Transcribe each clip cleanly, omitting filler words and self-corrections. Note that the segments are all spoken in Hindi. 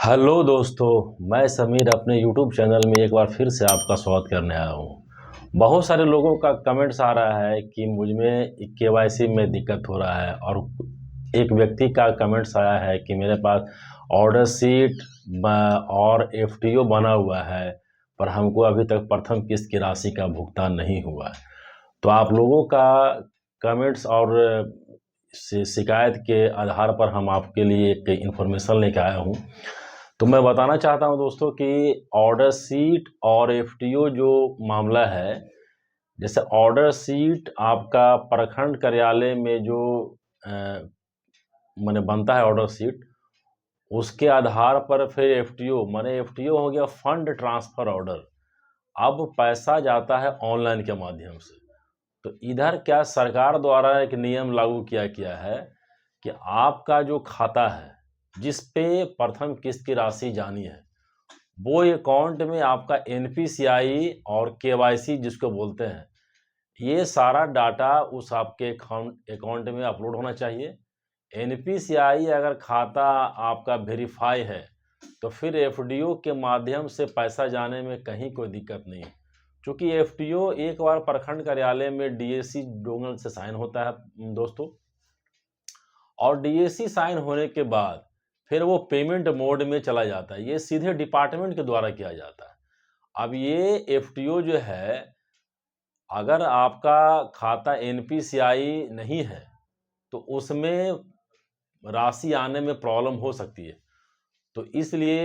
हेलो दोस्तों, मैं समीर अपने YouTube चैनल में एक बार फिर से आपका स्वागत करने आया हूँ। बहुत सारे लोगों का कमेंट्स आ रहा है कि मुझ में केवाईसी में दिक्कत हो रहा है, और एक व्यक्ति का कमेंट्स आया है कि मेरे पास ऑर्डर शीट और एफटीओ बना हुआ है, पर हमको अभी तक प्रथम किस्त की राशि का भुगतान नहीं हुआ है। तो आप लोगों का कमेंट्स और शिकायत के आधार पर हम आपके लिए एक इन्फॉर्मेशन लेके आया हूँ। तो मैं बताना चाहता हूं दोस्तों कि ऑर्डर शीट और एफटीओ जो मामला है, जैसे ऑर्डर शीट आपका प्रखंड कार्यालय में जो माने बनता है ऑर्डर शीट, उसके आधार पर फिर एफटीओ माने एफटीओ हो गया फंड ट्रांसफर ऑर्डर। अब पैसा जाता है ऑनलाइन के माध्यम से। तो इधर क्या सरकार द्वारा एक नियम लागू किया है कि आपका जो खाता है जिस पे प्रथम किस्त की राशि जानी है, वो अकाउंट में आपका एनपीसीआई और केवाईसी जिसको बोलते हैं, ये सारा डाटा उस आपके अकाउंट में अपलोड होना चाहिए। एनपीसीआई अगर खाता आपका वेरीफाई है तो फिर एफडीओ के माध्यम से पैसा जाने में कहीं कोई दिक्कत नहीं है, क्योंकि एफडीओ एक बार प्रखंड कार्यालय में डीएसी डोंगल से साइन होता है दोस्तों, और डीएसी साइन होने के बाद फिर वो पेमेंट मोड में चला जाता है। ये सीधे डिपार्टमेंट के द्वारा किया जाता है। अब ये एफटीओ जो है, अगर आपका खाता एनपीसीआई नहीं है तो उसमें राशि आने में प्रॉब्लम हो सकती है। तो इसलिए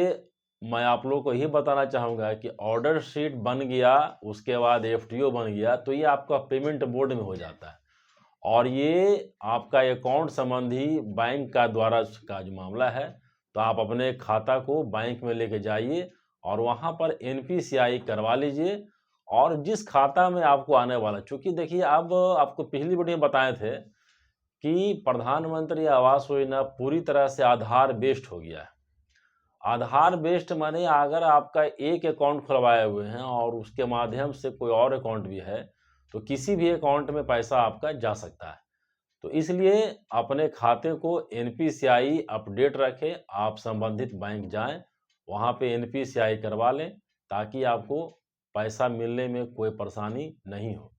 मैं आप लोगों को यही बताना चाहूँगा कि ऑर्डर शीट बन गया, उसके बाद एफटीओ बन गया, तो ये आपका पेमेंट मोड में हो जाता है, और ये आपका अकाउंट संबंधी बैंक का द्वारा का जो मामला है। तो आप अपने खाता को बैंक में लेके जाइए और वहाँ पर एनपीसीआई करवा लीजिए। और जिस खाता में आपको आने वाला, चूँकि देखिए अब आपको पिछली वीडियो में बताए थे कि प्रधानमंत्री आवास योजना पूरी तरह से आधार बेस्ड हो गया है। आधार बेस्ड माने अगर आपका एक अकाउंट खुलवाए हुए हैं और उसके माध्यम से कोई और अकाउंट भी है, तो किसी भी अकाउंट में पैसा आपका जा सकता है। तो इसलिए अपने खाते को एनपीसीआई अपडेट रखें, आप संबंधित बैंक जाएं, वहाँ पे एनपीसीआई करवा लें, ताकि आपको पैसा मिलने में कोई परेशानी नहीं हो।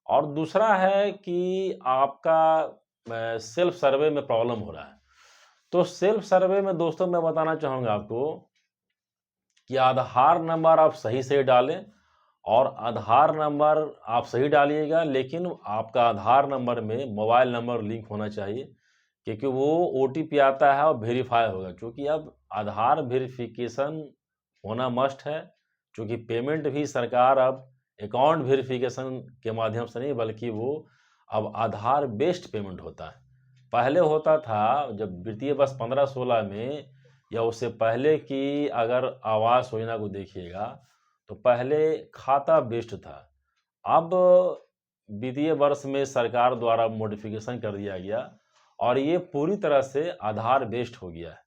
और दूसरा है कि आपका सेल्फ सर्वे में प्रॉब्लम हो रहा है। तो सेल्फ सर्वे में दोस्तों मैं बताना चाहूँगा आपको कि आधार नंबर आप सही डालें, और आधार नंबर आप सही डालिएगा, लेकिन आपका आधार नंबर में मोबाइल नंबर लिंक होना चाहिए, क्योंकि वो ओटीपी आता है और वेरीफाई होगा। क्योंकि अब आधार वेरिफिकेशन होना मस्ट है, क्योंकि पेमेंट भी सरकार अब अकाउंट वेरिफिकेशन के माध्यम से नहीं, बल्कि वो अब आधार बेस्ड पेमेंट होता है। पहले होता था जब वित्तीय वर्ष 15-16 में या उससे पहले की अगर आवास योजना को देखिएगा, तो पहले खाता बेस्ड था। अब वित्तीय वर्ष में सरकार द्वारा मॉडिफिकेशन कर दिया गया और ये पूरी तरह से आधार बेस्ड हो गया है।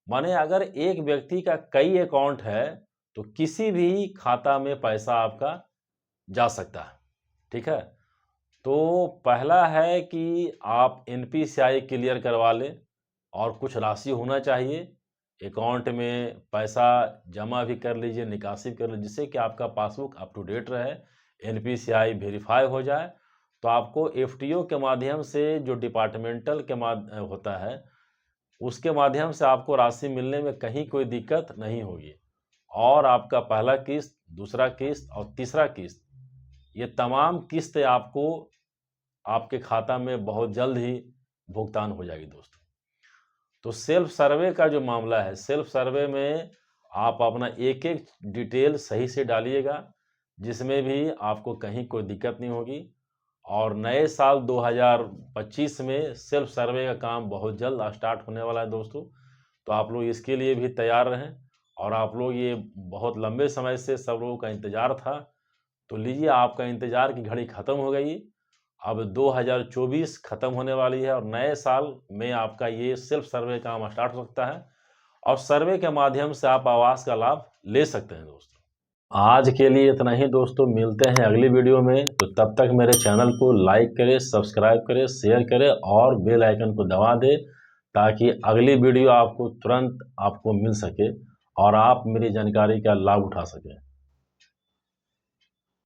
माने अगर एक व्यक्ति का कई अकाउंट है तो किसी भी खाता में पैसा आपका जा सकता है। ठीक है, तो पहला है कि आप एनपीसीआई क्लियर करवा लें, और कुछ राशि होना चाहिए अकाउंट में, पैसा जमा भी कर लीजिए, निकासी भी कर लीजिए, जिससे कि आपका पासबुक अप टू डेट रहे, एनपीसीआई वेरीफाई हो जाए। तो आपको एफटीओ के माध्यम से जो डिपार्टमेंटल के होता है, उसके माध्यम से आपको राशि मिलने में कहीं कोई दिक्कत नहीं होगी। और आपका पहला किस्त, दूसरा किस्त और तीसरा किस्त, ये तमाम किस्त आपको आपके खाता में बहुत जल्द ही भुगतान हो जाएगी दोस्तों। तो सेल्फ सर्वे का जो मामला है, सेल्फ सर्वे में आप अपना एक-एक डिटेल सही से डालिएगा, जिसमें भी आपको कहीं कोई दिक्कत नहीं होगी। और नए साल 2025 में सेल्फ सर्वे का काम बहुत जल्द स्टार्ट होने वाला है दोस्तों। तो आप लोग इसके लिए भी तैयार रहें, और आप लोग ये बहुत लंबे समय से सब लोगों का इंतज़ार था, तो लीजिए आपका इंतज़ार की घड़ी ख़त्म हो गई। अब 2024 ख़त्म होने वाली है और नए साल में आपका ये सेल्फ सर्वे काम स्टार्ट हो सकता है, और सर्वे के माध्यम से आप आवास का लाभ ले सकते हैं दोस्तों। आज के लिए इतना ही दोस्तों, मिलते हैं अगली वीडियो में। तो तब तक मेरे चैनल को लाइक करें, सब्सक्राइब करें, शेयर करें और बेल आइकन को दबा दें, ताकि अगली वीडियो आपको तुरंत आपको मिल सके और आप मेरी जानकारी का लाभ उठा सकें।